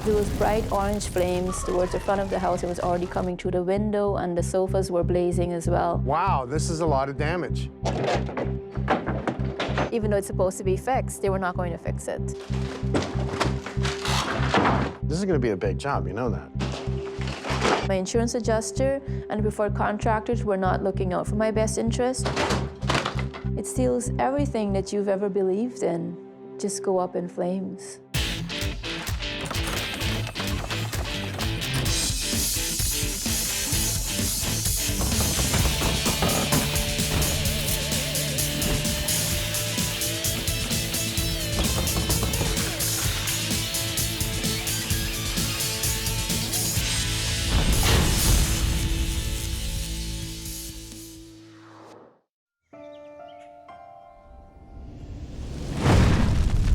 There was bright orange flames towards the front of the house. It was already coming through the window, and the sofas were blazing as well. Wow, this is a lot of damage. Even though it's supposed to be fixed, they were not going to fix it. This is going to be a big job, you know that. My insurance adjuster and preferred contractors were not looking out for my best interest. It steals everything that you've ever believed in, just go up in flames.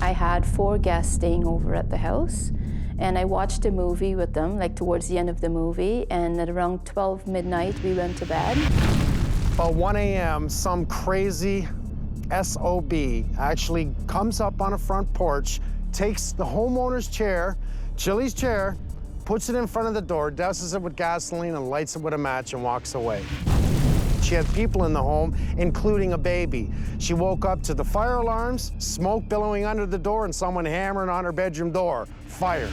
I had 4 guests staying over at the house, and I watched a movie with them, like towards the end of the movie, and at around 12 midnight, we went to bed. About 1 a.m., some crazy SOB actually comes up on a front porch, takes the homeowner's chair, Chili's chair, puts it in front of the door, douses it with gasoline, and lights it with a match and walks away. She had people in the home, including a baby. She woke up to the fire alarms, smoke billowing under the door, and someone hammering on her bedroom door. Fire.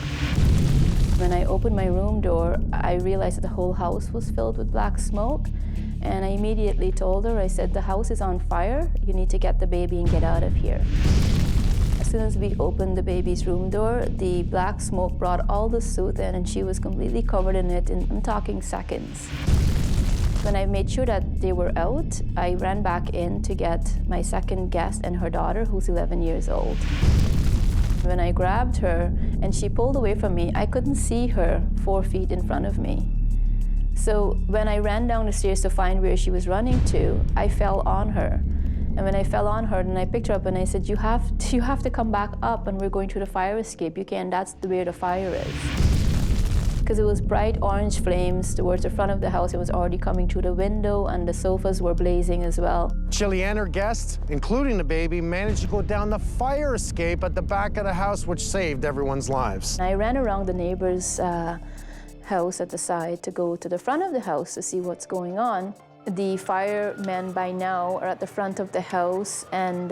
When I opened my room door, I realized that the whole house was filled with black smoke, and I immediately told her, I said, the house is on fire. You need to get the baby and get out of here. As soon as we opened the baby's room door, the black smoke brought all the soot in, and she was completely covered in it in, I'm talking seconds. When I made sure that they were out, I ran back in to get my second guest and her daughter, who's 11 years old. When I grabbed her and she pulled away from me, I couldn't see her 4 feet in front of me. So when I ran down the stairs to find where she was running to, I fell on her. And when I fell on her, then I picked her up and I said, you have to come back up, and we're going through the fire escape. You can't, that's where the fire is. Because it was bright orange flames towards the front of the house. It was already coming through the window, and the sofas were blazing as well. Chili and her guests, including the baby, managed to go down the fire escape at the back of the house, which saved everyone's lives. I ran around the neighbor's house at the side to go to the front of the house to see what's going on. The firemen by now are at the front of the house, and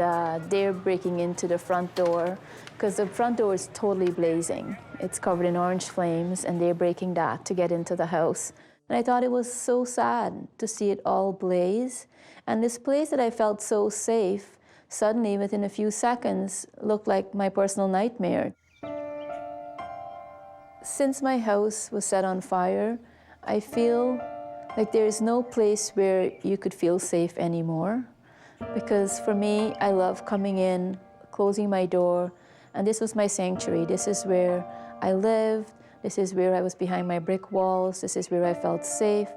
they're breaking into the front door because the front door is totally blazing. It's covered in orange flames, and they're breaking that to get into the house. And I thought it was so sad to see it all blaze. And this place that I felt so safe, suddenly, within a few seconds, looked like my personal nightmare. Since my house was set on fire, I feel like there is no place where you could feel safe anymore. Because for me, I love coming in, closing my door, and this was my sanctuary. This is where I lived. This is where I was behind my brick walls. This is where I felt safe.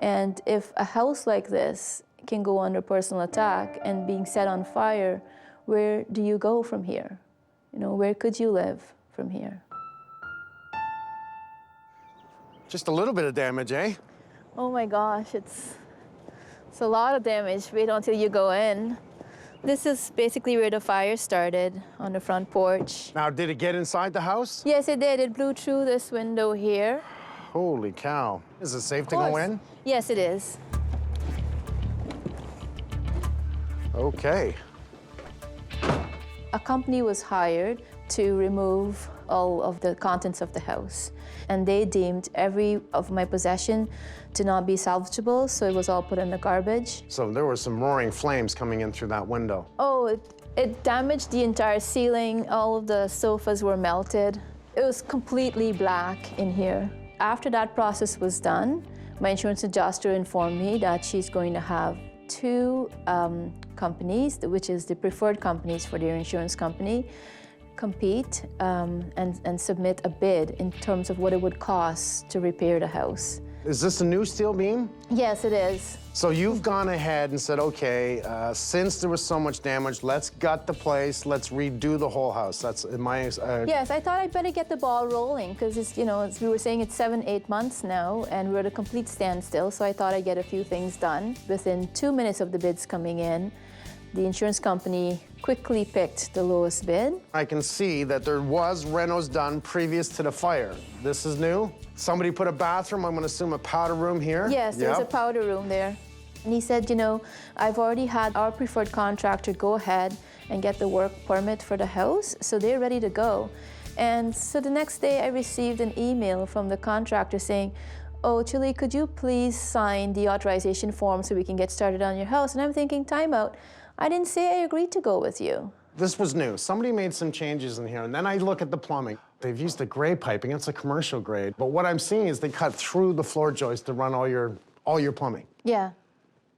And if a house like this can go under personal attack and being set on fire, where do you go from here? You know, where could you live from here? Just a little bit of damage, eh? Oh my gosh, it's a lot of damage. Wait until you go in. This is basically where the fire started, on the front porch. Now, did it get inside the house? Yes, it did. It blew through this window here. Holy cow. Is it safe to go in? Yes, it is. Okay. A company was hired to remove all of the contents of the house. And they deemed every of my possession to not be salvageable, so it was all put in the garbage. So there were some roaring flames coming in through that window. Oh, it damaged the entire ceiling. All of the sofas were melted. It was completely black in here. After that process was done, my insurance adjuster informed me that she's going to have 2 companies, which is the preferred companies for their insurance company, compete and submit a bid in terms of what it would cost to repair the house. Is this a new steel beam? Yes, it is. So you've gone ahead and said, okay, since there was so much damage, let's gut the place, let's redo the whole house. That's my... Yes, I thought I'd better get the ball rolling because it's, you know, as we were saying, it's 7-8 months now and we're at a complete standstill, so I thought I'd get a few things done. Within 2 minutes of the bids coming in, the insurance company quickly picked the lowest bid. I can see that there was renos done previous to the fire. This is new. Somebody put a bathroom, I'm gonna assume a powder room here. Yes, there's a powder room there. And he said, you know, I've already had our preferred contractor go ahead and get the work permit for the house, so they're ready to go. And so the next day I received an email from the contractor saying, oh, Chili, could you please sign the authorization form so we can get started on your house? And I'm thinking, time out. I didn't say I agreed to go with you. This was new. Somebody made some changes in here, and then I look at the plumbing. They've used a gray piping. It's a commercial grade. But what I'm seeing is they cut through the floor joist to run all your plumbing. Yeah.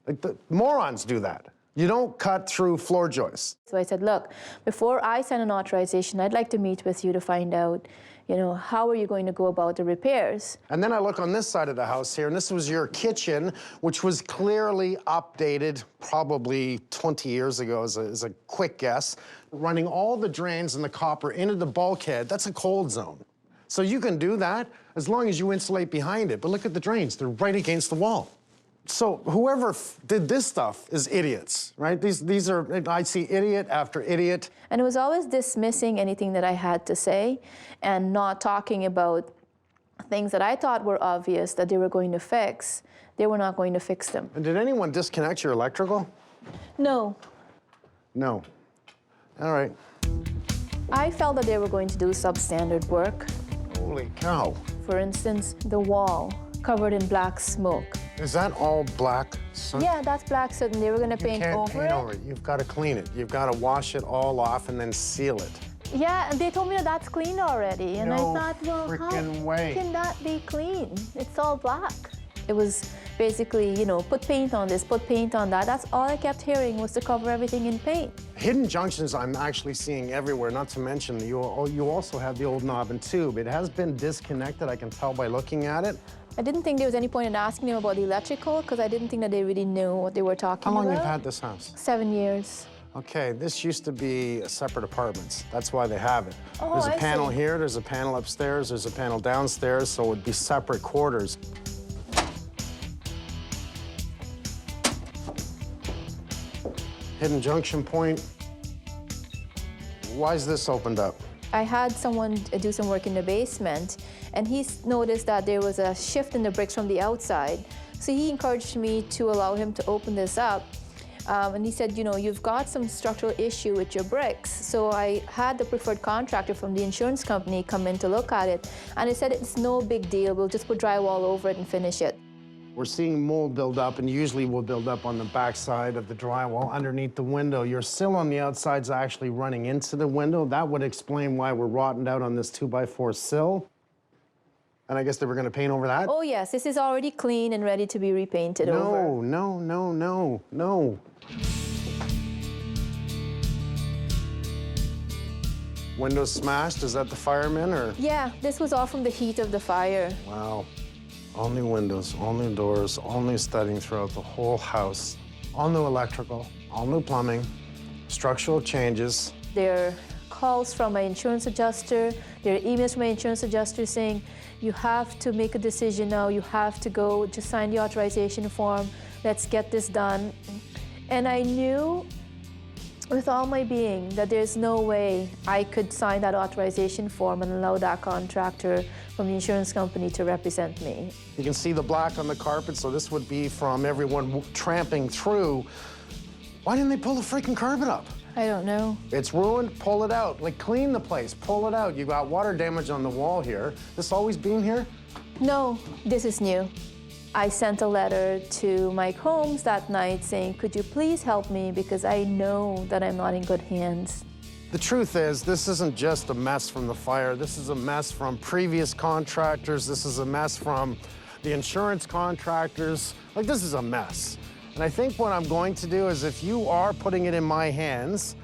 Like, the morons do that. You don't cut through floor joists. So I said, look, before I sign an authorization, I'd like to meet with you to find out, you know, how are you going to go about the repairs? And then I look on this side of the house here, and this was your kitchen, which was clearly updated probably 20 years ago, as a quick guess. Running all the drains and the copper into the bulkhead, that's a cold zone. So you can do that as long as you insulate behind it. But look at the drains, they're right against the wall. So whoever did this stuff is idiots, right? These are, I see idiot after idiot. And it was always dismissing anything that I had to say and not talking about things that I thought were obvious that they were going to fix. They were not going to fix them. And did anyone disconnect your electrical? No. No. All right. I felt that they were going to do substandard work. Holy cow. For instance, the wall covered in black smoke. Is that all black soot? Yeah, that's black soot, and they were going to paint over it. Over it. You've got to clean it. You've got to wash it all off and then seal it. Yeah, and they told me that that's clean already. And No I thought, well, how frickin' way. can that be clean? It's all black. It was basically, you know, put paint on this, put paint on that. That's all I kept hearing was to cover everything in paint. Hidden junctions I'm actually seeing everywhere, not to mention you also have the old knob and tube. It has been disconnected, I can tell by looking at it. I didn't think there was any point in asking them about the electrical because I didn't think that they really knew what they were talking about. How long have you had this house? 7 years. Okay, this used to be separate apartments. That's why they have it. Oh, there's a I panel see. here, there's a panel upstairs, there's a panel downstairs, so it would be separate quarters. Hidden junction point. Why is this opened up? I had someone do some work in the basement, and he noticed that there was a shift in the bricks from the outside. So he encouraged me to allow him to open this up. And he said, you know, you've got some structural issue with your bricks. So I had the preferred contractor from the insurance company come in to look at it. And he said, it's no big deal. We'll just put drywall over it and finish it. We're seeing mold build up, and usually will build up on the backside of the drywall underneath the window. Your sill on the outside's actually running into the window. That would explain why we're rotted out on this 2x4 sill. And I guess they were gonna paint over that? Oh yes, this is already clean and ready to be repainted over. No. Windows smashed, is that the fireman or? Yeah, this was all from the heat of the fire. Wow. All new windows, all new doors, all new studding throughout the whole house. All new electrical, all new plumbing, structural changes. There are calls from my insurance adjuster. There are emails from my insurance adjuster saying, you have to make a decision now. You have to go, just sign the authorization form. Let's get this done. And I knew with all my being that there's no way I could sign that authorization form and allow that contractor from the insurance company to represent me. You can see the black on the carpet, so this would be from everyone tramping through. Why didn't they pull the freaking carpet up? I don't know. It's ruined, pull it out. Like, clean the place, pull it out. You got water damage on the wall here. This always been here? No, this is new. I sent a letter to Mike Holmes that night saying, could you please help me because I know that I'm not in good hands. The truth is, this isn't just a mess from the fire. This is a mess from previous contractors. This is a mess from the insurance contractors. Like, this is a mess. And I think what I'm going to do is if you are putting it in my hands,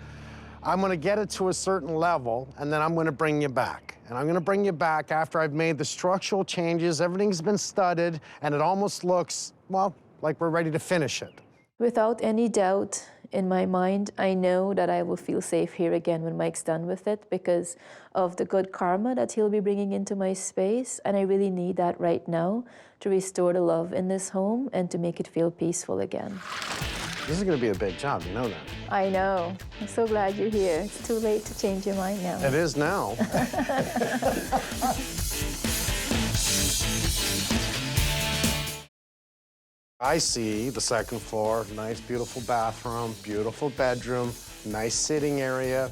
I'm gonna get it to a certain level, and then I'm gonna bring you back. And I'm gonna bring you back after I've made the structural changes, everything's been studded, and it almost looks, well, like we're ready to finish it. Without any doubt in my mind, I know that I will feel safe here again when Mike's done with it because of the good karma that he'll be bringing into my space, and I really need that right now to restore the love in this home and to make it feel peaceful again. This is gonna be a big job, you know that. I know. I'm so glad you're here. It's too late to change your mind now. It is now. I see the second floor, nice, beautiful bathroom, beautiful bedroom, nice sitting area.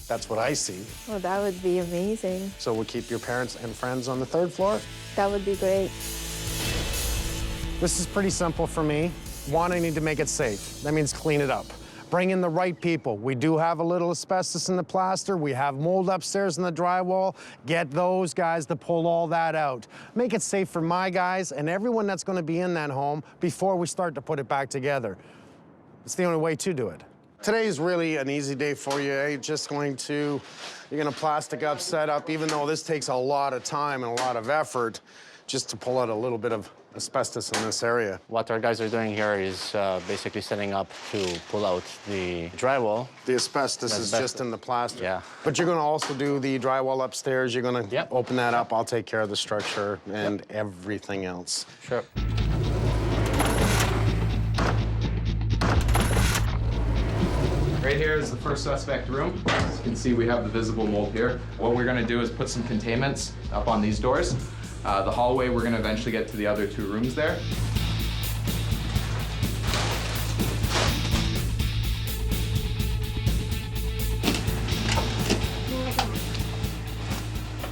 That's what I see. Well, that would be amazing. So we'll keep your parents and friends on the third floor? That would be great. This is pretty simple for me. One, I need to make it safe. That means clean it up. Bring in the right people. We do have a little asbestos in the plaster. We have mold upstairs in the drywall. Get those guys to pull all that out. Make it safe for my guys and everyone that's gonna be in that home before we start to put it back together. It's the only way to do it. Today is really an easy day for you. You're gonna plastic up, set up, even though this takes a lot of time and a lot of effort just to pull out a little bit of asbestos in this area. What our guys are doing here is basically setting up to pull out the drywall. The asbestos is just in the plaster. Yeah. But you're gonna also do the drywall upstairs. You're gonna Yep. open that up. I'll take care of the structure and everything else. Sure. Right here is the first suspect room. As you can see, we have the visible mold here. What we're gonna do is put some containments up on these doors. The hallway, we're gonna eventually get to the other two rooms there.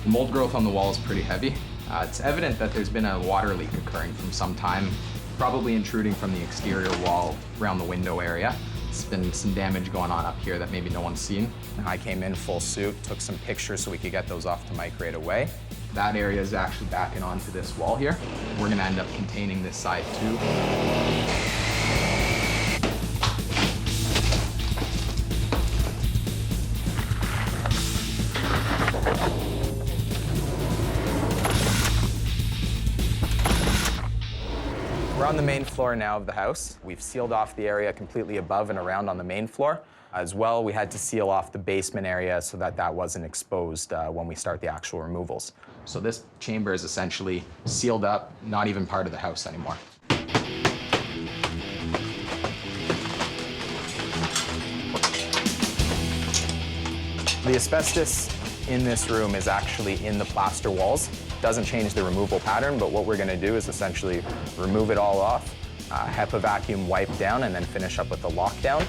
The mold growth on the wall is pretty heavy. It's evident that there's been a water leak occurring from some time, probably intruding from the exterior wall around the window area. There's been some damage going on up here that maybe no one's seen. I came in full suit, took some pictures so we could get those off to Mike right away. That area is actually backing onto this wall here. We're gonna end up containing this side too. We're on the main floor now of the house. We've sealed off the area completely above and around on the main floor. As well, we had to seal off the basement area so that that wasn't exposed when we start the actual removals. So this chamber is essentially sealed up, not even part of the house anymore. The asbestos in this room is actually in the plaster walls. Doesn't change the removal pattern, but what we're gonna do is essentially remove it all off, HEPA vacuum wipe down, and then finish up with the lockdown.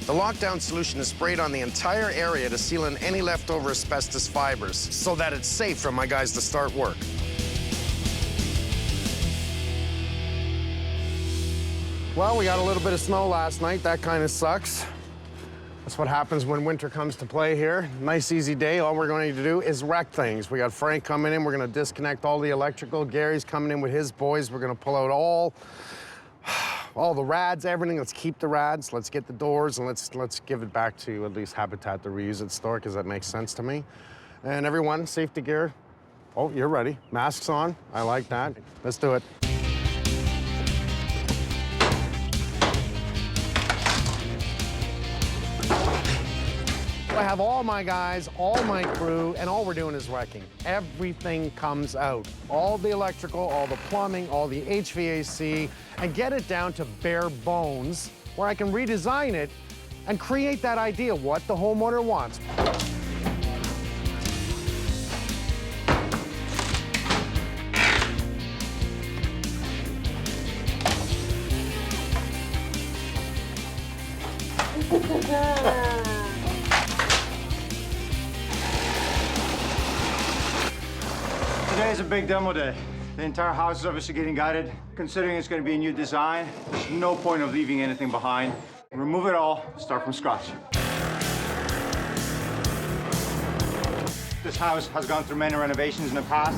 The lockdown solution is sprayed on the entire area to seal in any leftover asbestos fibers so that it's safe for my guys to start work. Well, we got a little bit of snow last night. That kind of sucks. That's what happens when winter comes to play here. Nice, easy day. All we're going to do is wreck things. We got Frank coming in. We're going to disconnect all the electrical. Gary's coming in with his boys. We're going to pull out all the rads, everything. Let's keep the rads. Let's get the doors, and let's give it back to at least Habitat to reuse its store, because that makes sense to me. And everyone, safety gear. Oh, you're ready. Masks on. I like that. Let's do it. I have all my guys, all my crew, and all we're doing is wrecking. Everything comes out. All the electrical, all the plumbing, all the HVAC, and get it down to bare bones where I can redesign it and create that idea, what the homeowner wants. Today is a big demo day. The entire house is obviously getting gutted. Considering it's going to be a new design, there's no point of leaving anything behind. Remove it all, start from scratch. This house has gone through many renovations in the past.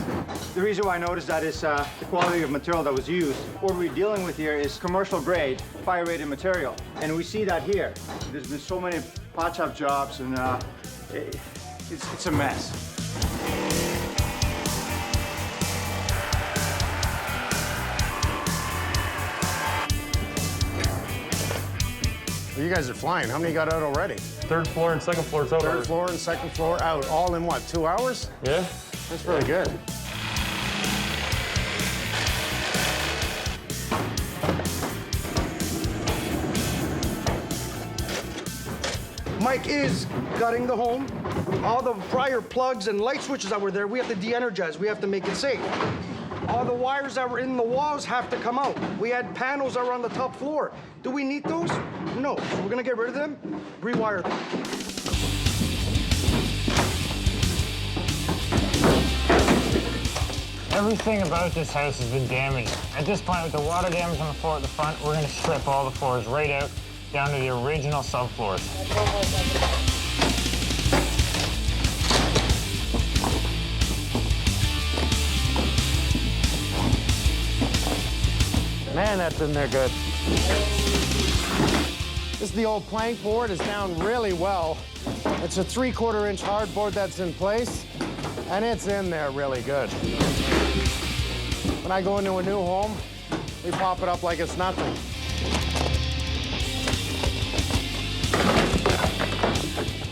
The reason why I noticed that is the quality of material that was used. What we're dealing with here is commercial grade, fire-rated material. And we see that here. There's been so many patch-up jobs, and it's a mess. Well, you guys are flying. How many got out already? Third floor and second floor is out. Third floor and second floor out, all in what, 2 hours? Yeah. That's really good. Mike is gutting the home. All the prior plugs and light switches that were there, we have to de-energize. We have to make it safe. All the wires that were in the walls have to come out. We had panels that were on the top floor. Do we need those? No. So we're gonna get rid of them, rewire them. Everything about this house has been damaged. At this point, with the water damage on the floor at the front, we're gonna strip all the floors right out, down to the original subfloors. Man, that's in there good. This is the old plank board. It's down really well. It's a 3/4 inch hardboard that's in place, and it's in there really good. When I go into a new home, we pop it up like it's nothing.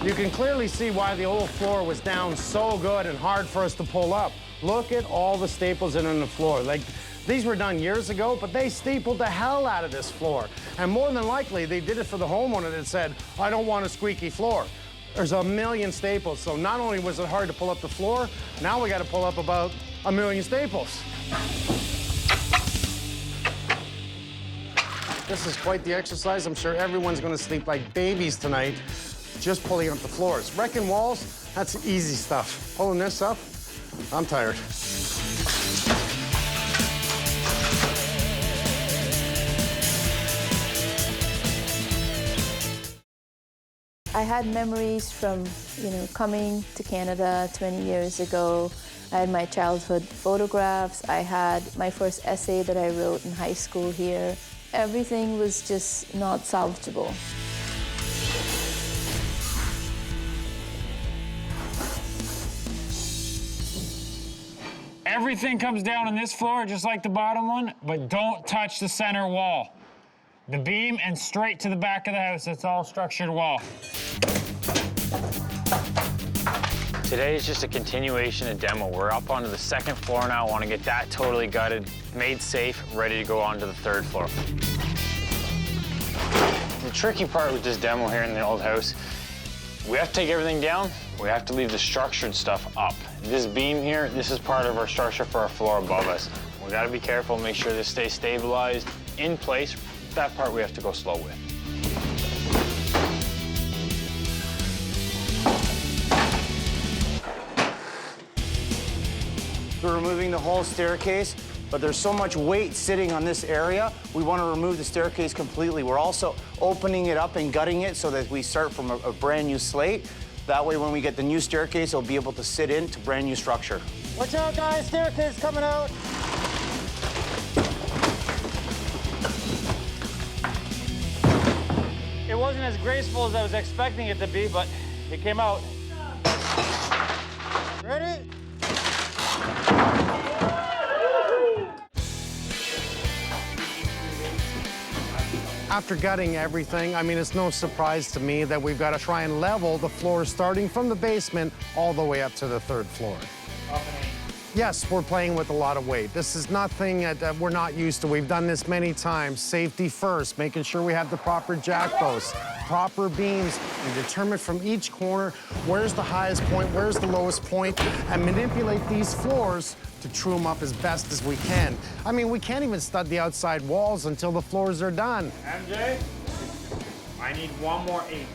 You can clearly see why the old floor was down so good and hard for us to pull up. Look at all the staples in the floor. Like, these were done years ago, but they stapled the hell out of this floor. And more than likely, they did it for the homeowner that said, I don't want a squeaky floor. There's a million staples. So not only was it hard to pull up the floor, now we got to pull up about a million staples. This is quite the exercise. I'm sure everyone's going to sleep like babies tonight, just pulling up the floors. Wrecking walls, that's easy stuff. Pulling this up, I'm tired. I had memories from, coming to Canada 20 years ago. I had my childhood photographs. I had my first essay that I wrote in high school here. Everything was just not salvageable. Everything comes down on this floor, just like the bottom one, but don't touch the center wall. The beam and straight to the back of the house. It's all structured wall. Today is just a continuation of demo. We're up onto the second floor now. I want to get that totally gutted, made safe, ready to go on to the third floor. The tricky part with this demo here in the old house, we have to take everything down. We have to leave the structured stuff up. This beam here, this is part of our structure for our floor above us. We got to be careful, make sure this stays stabilized in place. That part we have to go slow with. We're removing the whole staircase, but there's so much weight sitting on this area, we want to remove the staircase completely. We're also opening it up and gutting it so that we start from a brand new slate. That way, when we get the new staircase, it'll be able to sit into brand new structure. Watch out, guys, staircase coming out. It wasn't as graceful as I was expecting it to be, but it came out. Ready? After gutting everything, I mean, it's no surprise to me that we've got to try and level the floor starting from the basement all the way up to the third floor. Yes, we're playing with a lot of weight. This is nothing that we're not used to. We've done this many times. Safety first, making sure we have the proper jack posts, proper beams, and determine from each corner where's the highest point, where's the lowest point, and manipulate these floors to true them up as best as we can. I mean, we can't even stud the outside walls until the floors are done. MJ, I need one more 8.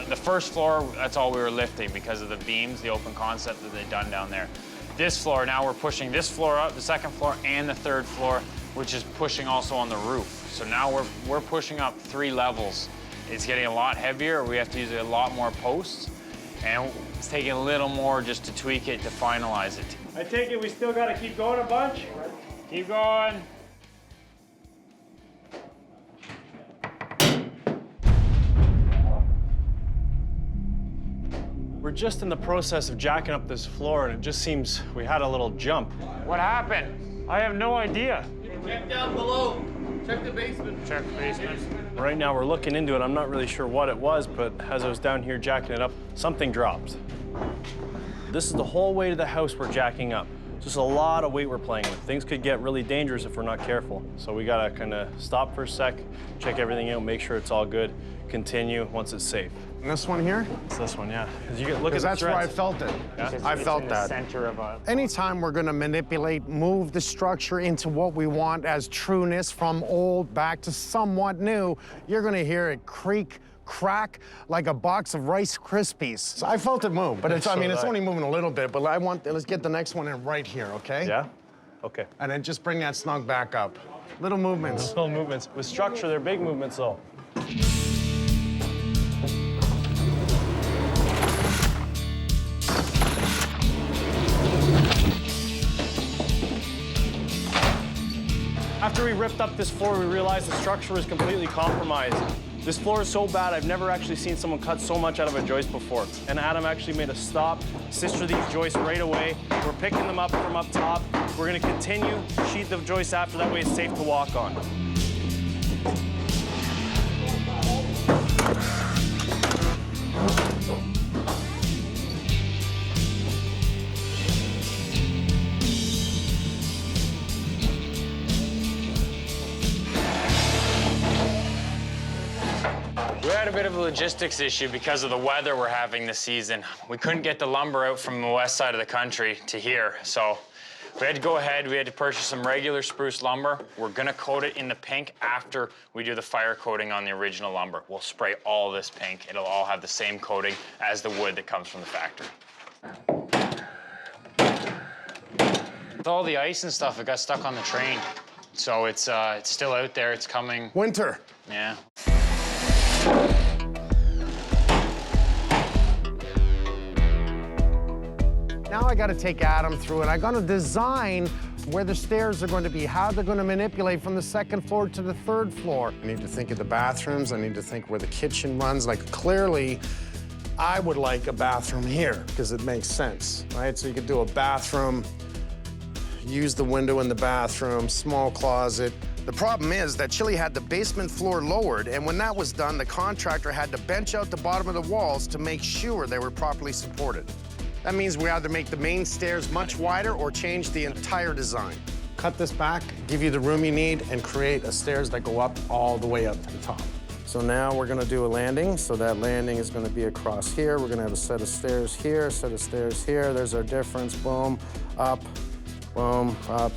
The first floor, that's all we were lifting because of the beams, the open concept that they'd done down there. This floor, now we're pushing this floor up, the second floor and the third floor, which is pushing also on the roof. So now we're pushing up 3 levels. It's getting a lot heavier. We have to use a lot more posts, and it's taking a little more just to tweak it, to finalize it. I take it we still got to keep going a bunch? Keep going. We're just in the process of jacking up this floor, and it just seems we had a little jump. What happened? I have no idea. Check down below. Check the basement. Check the basement. Right now, we're looking into it. I'm not really sure what it was, but as I was down here jacking it up, something dropped. This is the whole way to the house we're jacking up. Just a lot of weight we're playing with. Things could get really dangerous if we're not careful. So we gotta kind of stop for a sec, check everything out, make sure it's all good, continue once it's safe. And this one here? It's this one, yeah. Because you get look at Because the that's where I threads. felt it. Yeah? I felt in that. The center of a... Anytime we're gonna manipulate, move the structure into what we want as trueness from old back to somewhat new, you're gonna hear it creak, crack like a box of Rice Krispies. So I felt it move, but it's, I mean, it's only moving a little bit, but let's get the next one in right here, okay? Yeah? Okay. And then just bring that snug back up. Little movements. Little movements. With structure, they're big movements though. After we ripped up this floor, we realized the structure was completely compromised. This floor is so bad, I've never actually seen someone cut so much out of a joist before. And Adam actually made us stop, sister these joists right away. We're picking them up from up top. We're gonna continue, sheet the joists after, that way it's safe to walk on. We had a bit of a logistics issue because of the weather we're having this season. We couldn't get the lumber out from the west side of the country to here, so we had to go ahead. We had to purchase some regular spruce lumber. We're gonna coat it in the pink after we do the fire coating on the original lumber. We'll spray all this pink. It'll all have the same coating as the wood that comes from the factory. With all the ice and stuff, it got stuck on the train. So it's still out there, it's coming. Winter. Yeah. Now I gotta take Adam through it. I'm gonna design where the stairs are going to be, how they're gonna manipulate from the second floor to the third floor. I need to think of the bathrooms. I need to think where the kitchen runs. Like, clearly, I would like a bathroom here, because it makes sense, right? So you could do a bathroom, use the window in the bathroom, small closet. The problem is that Chili had the basement floor lowered, and when that was done, the contractor had to bench out the bottom of the walls to make sure they were properly supported. That means we either make the main stairs much wider or change the entire design. Cut this back, give you the room you need, and create a stairs that go up all the way up to the top. So now we're gonna do a landing. So that landing is gonna be across here. We're gonna have a set of stairs here, a set of stairs here. There's our difference, boom, up,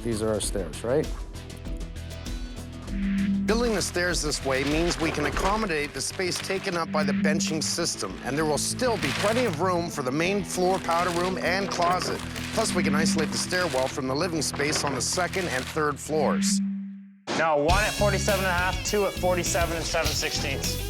these are our stairs, right? Building the stairs this way means we can accommodate the space taken up by the benching system, and there will still be plenty of room for the main floor powder room and closet. Plus, we can isolate the stairwell from the living space on the second and third floors. No, 1 at 47.5, 2 at 47 and 7/16.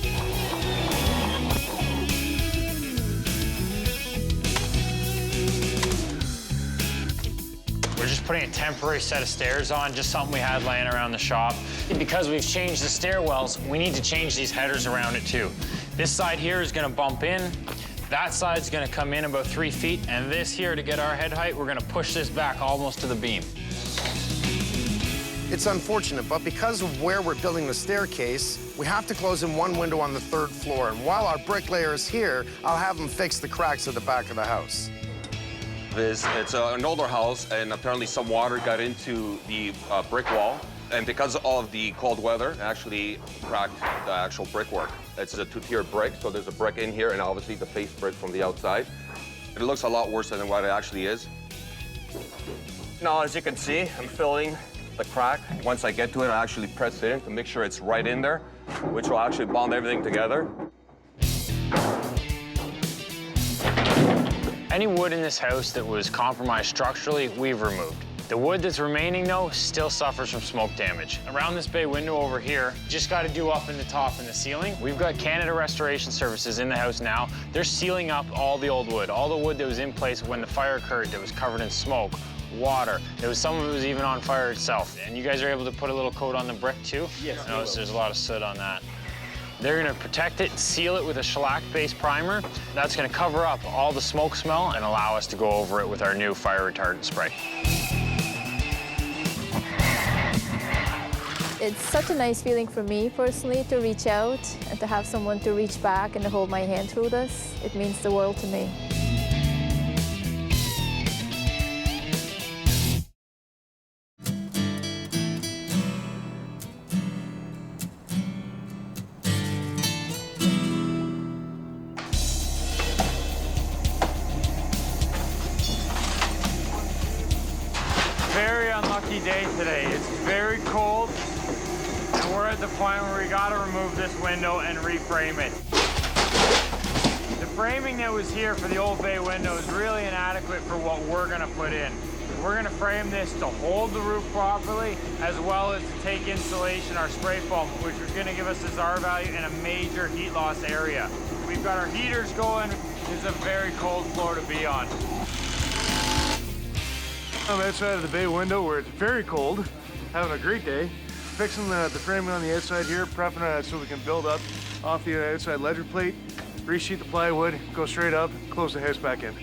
We're just putting a temporary set of stairs on, just something we had laying around the shop. Because we've changed the stairwells, we need to change these headers around it too. This side here is gonna bump in, that side's gonna come in about 3 feet, and this here, to get our head height, we're gonna push this back almost to the beam. It's unfortunate, but because of where we're building the staircase, we have to close in one window on the third floor. And while our bricklayer is here, I'll have him fix the cracks at the back of the house. It's an older house, and apparently some water got into the brick wall. And because of the cold weather, it actually cracked the actual brickwork. It's a 2-tier brick, so there's a brick in here and obviously the face brick from the outside. It looks a lot worse than what it actually is. Now, as you can see, I'm filling the crack. Once I get to it, I actually press it in to make sure it's right in there, which will actually bond everything together. Any wood in this house that was compromised structurally, we've removed. The wood that's remaining, though, still suffers from smoke damage. Around this bay window over here, just got to do up in the top and the ceiling. We've got Canada Restoration Services in the house now. They're sealing up all the old wood, all the wood that was in place when the fire occurred that was covered in smoke, water. Some of it was even on fire itself. And you guys are able to put a little coat on the brick, too? Yes. I notice there's a lot of soot on that. They're gonna protect it, seal it with a shellac-based primer. That's gonna cover up all the smoke smell and allow us to go over it with our new fire retardant spray. It's such a nice feeling for me personally to reach out and to have someone to reach back and to hold my hand through this. It means the world to me. very unlucky day today. It's very cold, and we're at the point where we gotta remove this window and reframe it. The framing that was here for the old bay window is really inadequate for what we're gonna put in. We're gonna frame this to hold the roof properly, as well as to take insulation, our spray foam, which is gonna give us this R value in a major heat loss area. We've got our heaters going. This is a very cold floor to be on. On the outside of the bay window where it's very cold, having a great day. Fixing the framing on the outside here, prepping it so we can build up off the outside ledger plate, resheet the plywood, go straight up, close the house back in.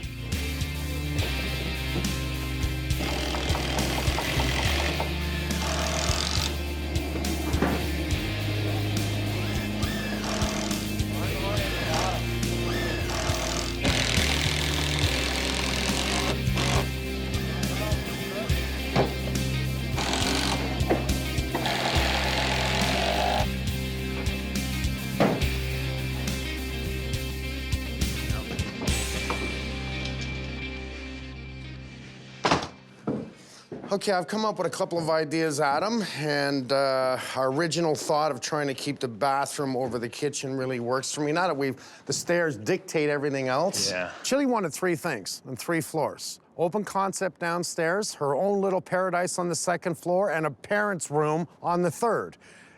Okay, I've come up with a couple of ideas, Adam, and our original thought of trying to keep the bathroom over the kitchen really works for me. Now that the stairs dictate everything else. Yeah. Chili wanted 3 things on 3 floors. Open concept downstairs, her own little paradise on the 2nd floor, and a parent's room on the 3rd.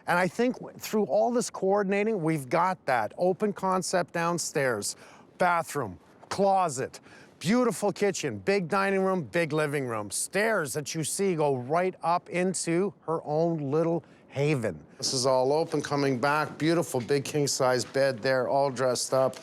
And I think through all this coordinating, we've got that. Open concept downstairs, bathroom, closet, beautiful kitchen, big dining room, big living room. Stairs that you see go right up into her own little haven. This is all open, coming back, beautiful big king-size bed there, all dressed up.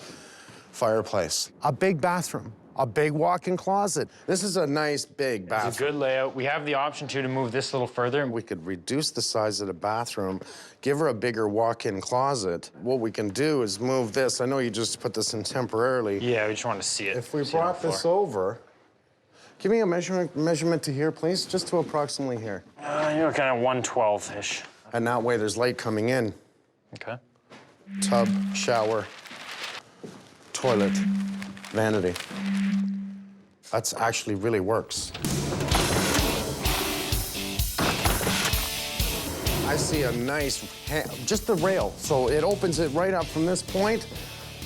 Fireplace, a big bathroom, a big walk-in closet. This is a nice big bathroom. It's a good layout. We have the option to move this a little further. We could reduce the size of the bathroom, give her a bigger walk-in closet. What we can do is move this. I know you just put this in temporarily. Yeah, we just want to see it. If we brought this over, give me a measurement to here, please, just to approximately here. You're kind of 112-ish. And that way there's light coming in. Okay. Tub, shower, toilet, vanity. That's actually really works. I see a nice, just the rail. So it opens it right up from this point.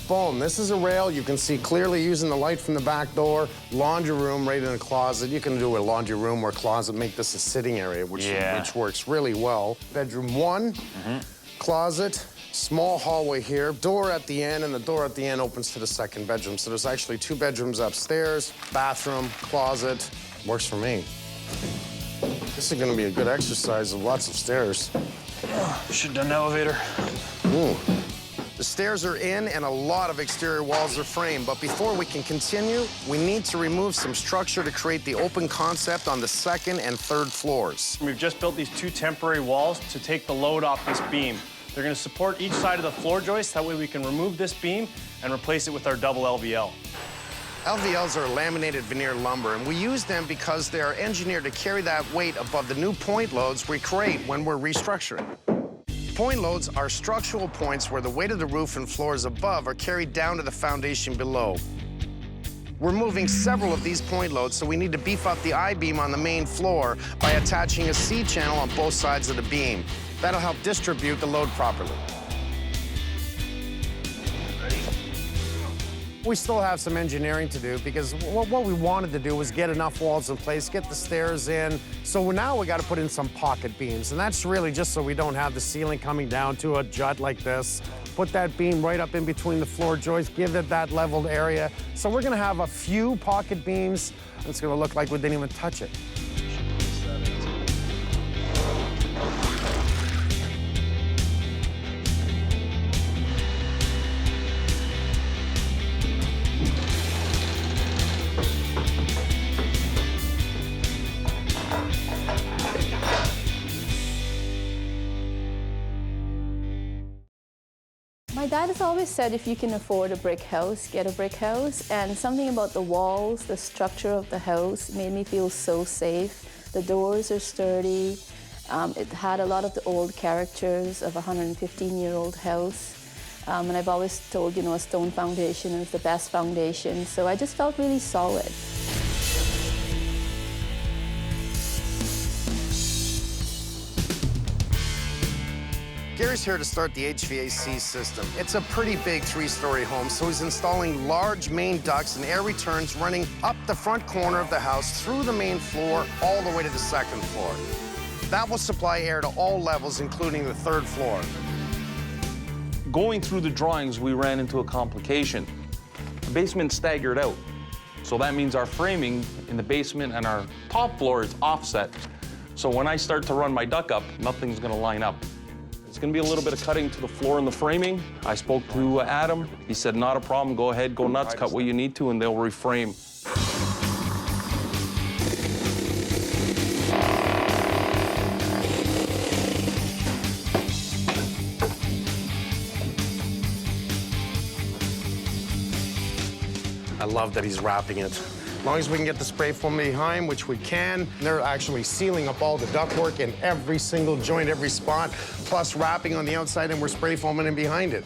Boom, this is a rail. You can see clearly using the light from the back door. Laundry room right in the closet. You can do a laundry room or closet, make this a sitting area, which works really well. Bedroom 1, closet, small hallway here, door at the end, and the door at the end opens to the 2nd bedroom. So there's actually 2 bedrooms upstairs, bathroom, closet. Works for me. This is gonna be a good exercise of lots of stairs. Should have done an elevator. Ooh. The stairs are in and a lot of exterior walls are framed, but before we can continue, we need to remove some structure to create the open concept on the 2nd and 3rd floors. We've just built these 2 temporary walls to take the load off this beam. They're gonna support each side of the floor joist. That way we can remove this beam and replace it with our double LVL. LVLs are laminated veneer lumber, and we use them because they are engineered to carry that weight above the new point loads we create when we're restructuring. Point loads are structural points where the weight of the roof and floors above are carried down to the foundation below. We're moving several of these point loads, so we need to beef up the I-beam on the main floor by attaching a C-channel on both sides of the beam. That'll help distribute the load properly. We still have some engineering to do because what we wanted to do was get enough walls in place, get the stairs in. So now we got to put in some pocket beams, and that's really just so we don't have the ceiling coming down to a jut like this. Put that beam right up in between the floor joists, give it that leveled area. So we're going to have a few pocket beams. It's going to look like we didn't even touch it. My dad has always said if you can afford a brick house, get a brick house. And something about the walls, the structure of the house made me feel so safe. The doors are sturdy. It had a lot of the old characters of a 115-year-old house. And I've always told, a stone foundation is the best foundation. So I just felt really solid. Gary's here to start the HVAC system. It's a pretty big 3-story home, so he's installing large main ducts and air returns running up the front corner of the house, through the main floor, all the way to the 2nd floor. That will supply air to all levels, including the 3rd floor. Going through the drawings, we ran into a complication. The basement staggered out. So that means our framing in the basement and our top floor is offset. So when I start to run my duct up, nothing's gonna line up. It's gonna be a little bit of cutting to the floor and the framing. I spoke to Adam. He said, not a problem, go ahead, go nuts, cut what you need to, and they'll reframe. I love that he's wrapping it. As long as we can get the spray foam behind, which we can, they're actually sealing up all the ductwork in every single joint, every spot, plus wrapping on the outside, and we're spray foaming in behind it.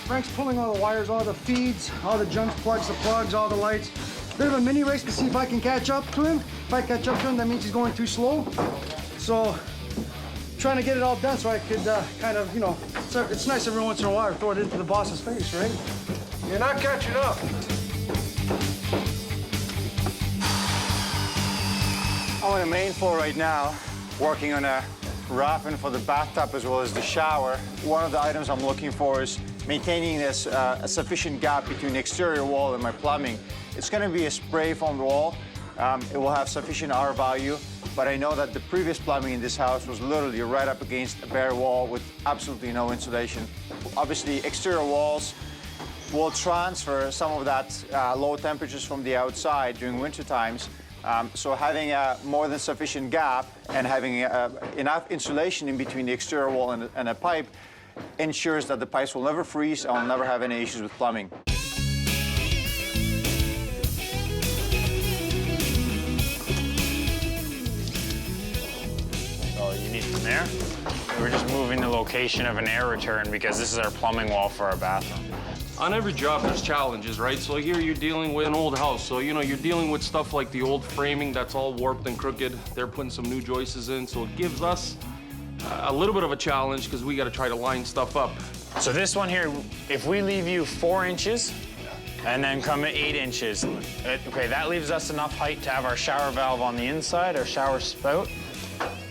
Frank's pulling all the wires, all the feeds, all the junk plugs, the plugs, all the lights. Bit of a mini race to see if I can catch up to him. If I catch up to him, that means he's going too slow. So, trying to get it all done so I could kind of, you know, it's nice every once in a while to throw it into the boss's face, right? You're not catching up. I'm on the main floor right now, working on a wrapping for the bathtub as well as the shower. One of the items I'm looking for is maintaining this a sufficient gap between the exterior wall and my plumbing. It's going to be a spray foam wall. It will have sufficient R value. But I know that the previous plumbing in this house was literally right up against a bare wall with absolutely no insulation. Obviously, exterior walls will transfer some of that low temperatures from the outside during winter times. So having a more than sufficient gap and having enough insulation in between the exterior wall and a pipe ensures that the pipes will never freeze and will never have any issues with plumbing. There. We're just moving the location of an air return because this is our plumbing wall for our bathroom. On every job, there's challenges, right? So here you're dealing with an old house. So, you know, you're dealing with stuff like the old framing that's all warped and crooked. They're putting some new joists in, so it gives us a little bit of a challenge because we got to try to line stuff up. So this one here, if we leave you 4 inches and then come at 8 inches, okay, that leaves us enough height to have our shower valve on the inside, our shower spout.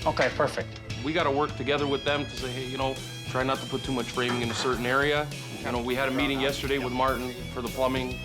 Okay, perfect. We got to work together with them to say, hey, you know, try not to put too much framing in a certain area. You know, we had a meeting yesterday with Martin for the plumbing.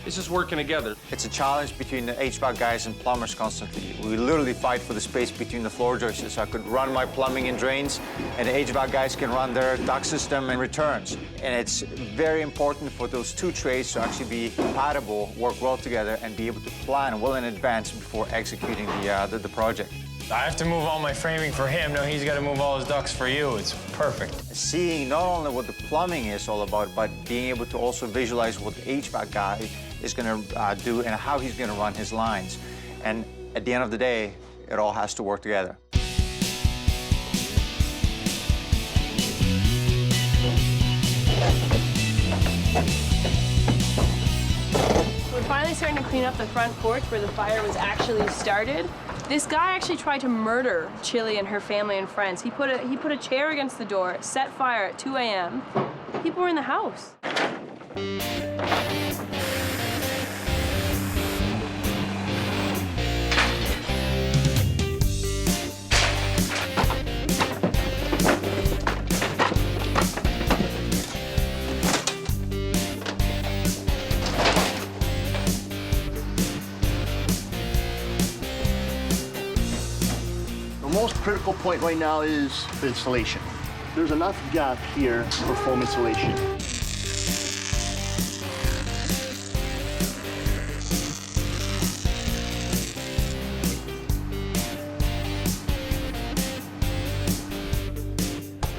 It's just working together. It's a challenge between the HVAC guys and plumbers constantly. We literally fight for the space between the floor joists. So I could run my plumbing and drains, and the HVAC guys can run their duct system and returns. And it's very important for those two trades to actually be compatible, work well together, and be able to plan well in advance before executing the project. I have to move all my framing for him. No, he's got to move all his ducts for you. It's perfect. Seeing not only what the plumbing is all about, but being able to also visualize what the HVAC guy is going to do and how he's going to run his lines. And at the end of the day, it all has to work together. We're finally starting to clean up the front porch where the fire was actually started. This guy actually tried to murder Chili and her family and friends. He put a chair against the door, set fire at 2 a.m. People were in the house. The most critical point right now is the insulation. There's enough gap here for foam insulation.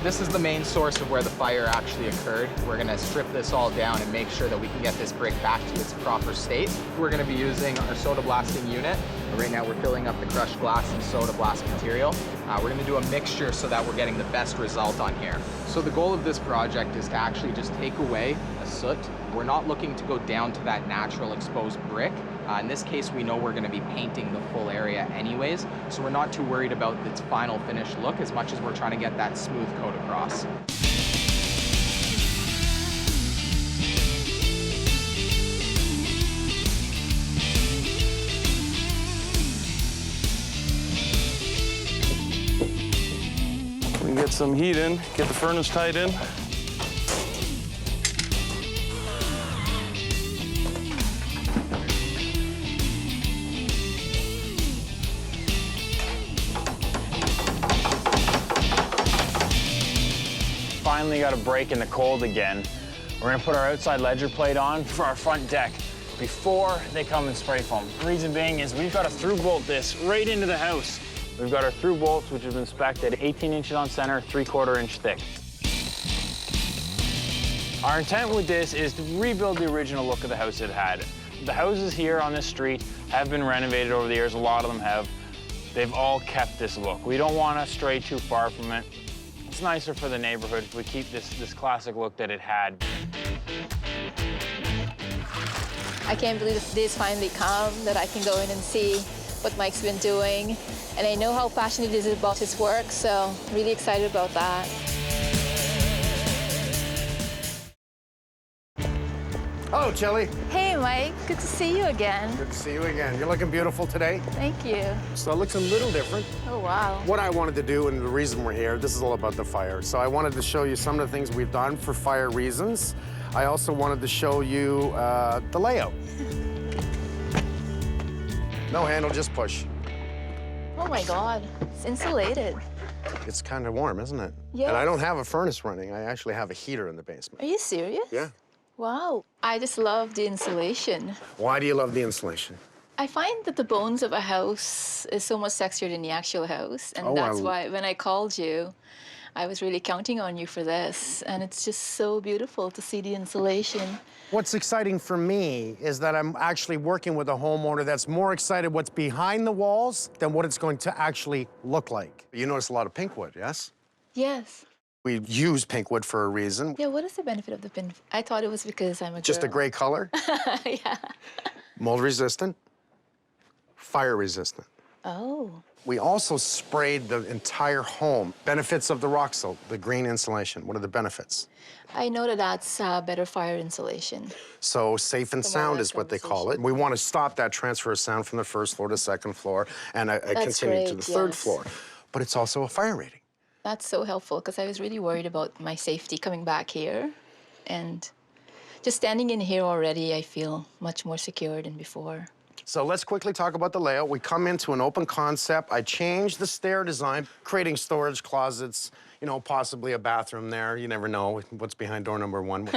This is the main source of where the fire actually occurred. We're gonna strip this all down and make sure that we can get this brick back to its proper state. We're gonna be using our soda blasting unit. Right now we're filling up the crushed glass and soda blast material. We're gonna do a mixture so that we're getting the best result on here. So the goal of this project is to actually just take away the soot. We're not looking to go down to that natural exposed brick. In this case, we know we're going to be painting the full area anyways, so we're not too worried about its final finished look as much as we're trying to get that smooth coat across. We can get some heat in, get the furnace tied in. Finally got a break in the cold again. We're gonna put our outside ledger plate on for our front deck before they come and spray foam. The reason being is we've got to through bolt this right into the house. We've got our through bolts, which have been spec'd at 18 inches on center, 3/4 inch thick. Our intent with this is to rebuild the original look of the house it had. The houses here on this street have been renovated over the years, a lot of them have. They've all kept this look. We don't want to stray too far from it. It's nicer for the neighborhood if we keep this classic look that it had. I can't believe the day's finally come, that I can go in and see what Mike's been doing. And I know how passionate he is about his work, so really excited about that. Hello, Chili. Hey, Mike. Good to see you again. Good to see you again. You're looking beautiful today. Thank you. So it looks a little different. Oh, wow. What I wanted to do, and the reason we're here, this is all about the fire. So I wanted to show you some of the things we've done for fire reasons. I also wanted to show you the layout. No handle, just push. Oh, my God. It's insulated. It's kind of warm, isn't it? Yes. And I don't have a furnace running. I actually have a heater in the basement. Are you serious? Yeah. Wow. I just love the insulation. Why do you love the insulation? I find that the bones of a house is so much sexier than the actual house. And that's why when I called you, I was really counting on you for this. And it's just so beautiful to see the insulation. What's exciting for me is that I'm actually working with a homeowner that's more excited what's behind the walls than what it's going to actually look like. You notice a lot of pink wood, yes? Yes. We use pink wood for a reason. Yeah, what is the benefit of the pin? I thought it was because I'm a girl. Just a gray color. Yeah. Mold resistant, fire resistant. Oh. We also sprayed the entire home. Benefits of the rock salt, the green insulation. What are the benefits? I know that that's better fire insulation. So safe and sound is what they call it. We want to stop that transfer of sound from the first floor to second floor and continue to the third floor. But it's also a fire rating. That's so helpful because I was really worried about my safety coming back here. And just standing in here already, I feel much more secure than before. So let's quickly talk about the layout. We come into an open concept. I changed the stair design, creating storage closets, you know, possibly a bathroom there. You never know what's behind door number 1.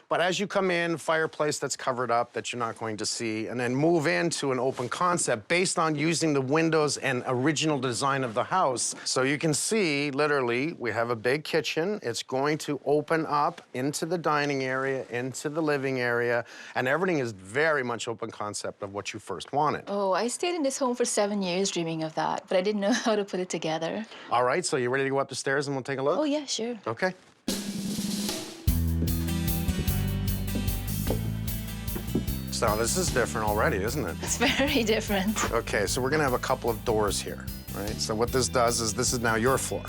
But as you come in, fireplace that's covered up that you're not going to see, and then move into an open concept based on using the windows and original design of the house. So you can see, literally, we have a big kitchen. It's going to open up into the dining area, into the living area, and everything is very much open concept of what you first wanted. Oh, I stayed in this home for 7 years dreaming of that, but I didn't know how to put it together. All right, so you ready to go up the stairs and we'll take a look? Oh, yeah, sure. Okay. So this is different already, isn't it? It's very different. Okay, so we're gonna have a couple of doors here, right? So what this does is this is now your floor.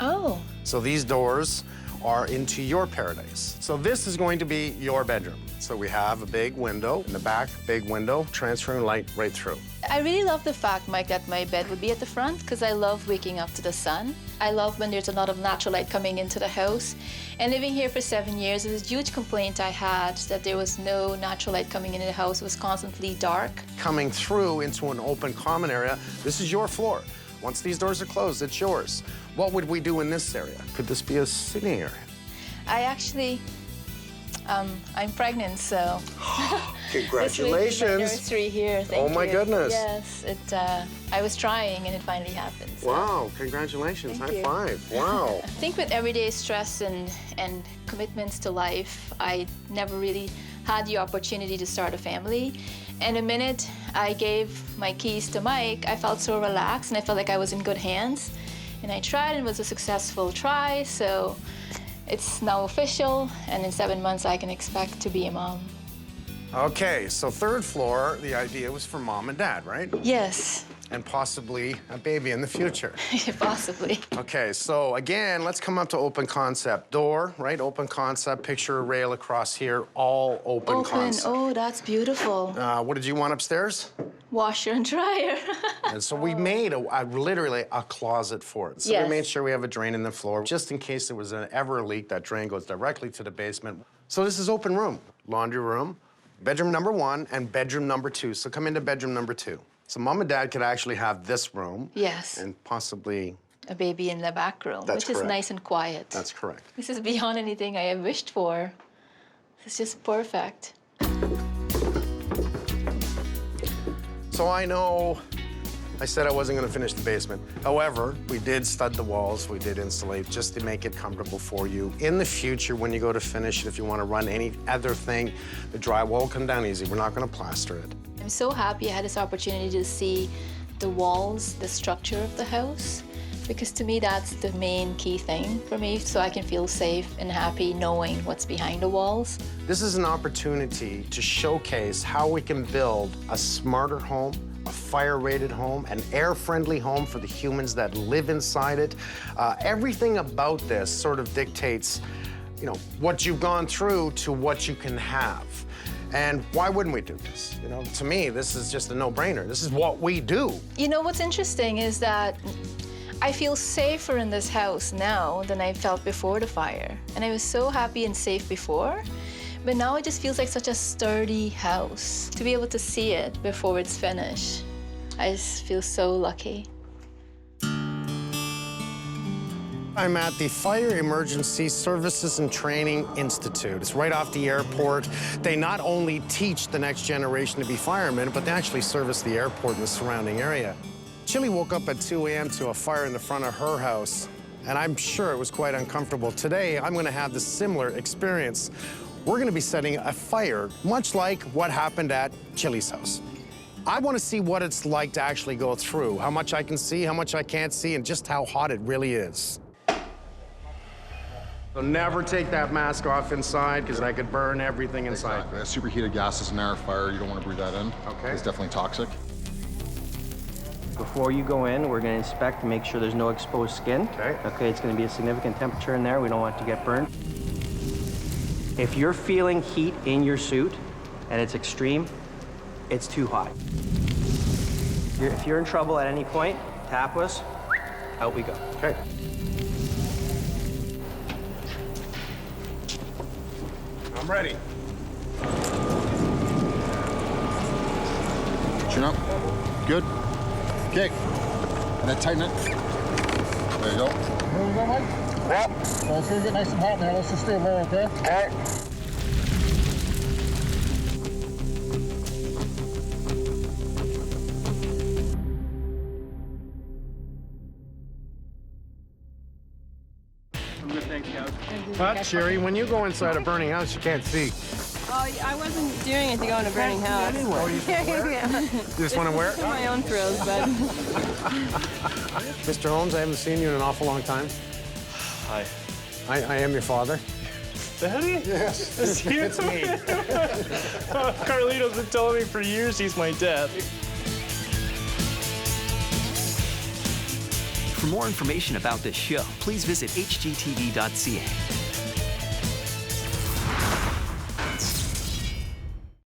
Oh. So these doors are into your paradise. So this is going to be your bedroom. So we have a big window in the back, big window, transferring light right through. I really love the fact, Mike, that my bed would be at the front because I love waking up to the sun. I love when there's a lot of natural light coming into the house. And living here for 7 years, it was a huge complaint I had that there was no natural light coming into the house. It was constantly dark. Coming through into an open common area, this is your floor. Once these doors are closed, it's yours. What would we do in this area? Could this be a sitting area? I actually, I'm pregnant, so. Congratulations. This week is my nursery here. Thank you. Oh my goodness. Yes, I was trying and it finally happened. So. Wow, congratulations. Thank High you. five. Wow. I think with everyday stress and commitments to life, I never really had the opportunity to start a family. And the minute I gave my keys to Mike, I felt so relaxed and I felt like I was in good hands. And I tried and it was a successful try, so it's now official, and in 7 months I can expect to be a mom. Okay, so third floor, the idea was for mom and dad, right? Yes, And possibly a baby in the future. possibly. Okay, so again, let's come up to open concept. Door, right? Open concept, picture a rail across here, all open concept. Oh, that's beautiful. What did you want upstairs? Washer and dryer. And so we made literally a closet for it. So Yes. we made sure we have a drain in the floor, just in case there was ever a leak, that drain goes directly to the basement. So this is open room, laundry room, bedroom number 1 and bedroom number 2. So come into bedroom number 2. So mom and dad could actually have this room. Yes. And possibly... A baby in the back room, That's which is correct. nice and quiet. That's correct. This is beyond anything I have wished for. It's just perfect. So I know I said I wasn't gonna finish the basement. However, we did stud the walls, we did insulate just to make it comfortable for you. In the future, when you go to finish it, if you wanna run any other thing, the drywall will come down easy. We're not gonna plaster it. I'm so happy I had this opportunity to see the walls, the structure of the house, because to me that's the main key thing for me, so I can feel safe and happy knowing what's behind the walls. This is an opportunity to showcase how we can build a smarter home, a fire-rated home, an air-friendly home for the humans that live inside it. Everything about this sort of dictates, you know, what you've gone through to what you can have. And why wouldn't we do this? You know, to me, this is just a no-brainer. This is what we do. You know, what's interesting is that I feel safer in this house now than I felt before the fire. And I was so happy and safe before, but now it just feels like such a sturdy house. To be able to see it before it's finished, I just feel so lucky. I'm at the Fire Emergency Services and Training Institute. It's right off the airport. They not only teach the next generation to be firemen, but they actually service the airport and the surrounding area. Chili woke up at 2 a.m. to a fire in the front of her house, and I'm sure it was quite uncomfortable. Today, I'm gonna have the similar experience. We're gonna be setting a fire, much like what happened at Chili's house. I wanna see what it's like to actually go through, how much I can see, how much I can't see, and just how hot it really is. So never take that mask off inside, because I could burn everything inside. Exactly. Superheated gases in our fire, you don't want to breathe that in. Okay. It's definitely toxic. Before you go in, we're going to inspect to make sure there's no exposed skin. Okay. Okay, it's going to be a significant temperature in there. We don't want it to get burned. If you're feeling heat in your suit and it's extreme, it's too hot. If you're in trouble at any point, tap us, out we go. Okay. I'm ready. Chin up. Good. Okay. And then tighten it. There you go. Here we go, Mike? Yep. Well, it's gonna get nice and hot now. Let's just stay low, okay? Okay. But, Sherry, when you go inside a burning house, you can't see. Oh, I wasn't doing anything on a burning house. Oh, you just want to wear it? My own thrills, but... Mr. Holmes, I haven't seen you in an awful long time. Hi. I am your father. Daddy? Yes. It's you? It's me. Carlito's been telling me for years he's my dad. For more information about this show, please visit hgtv.ca.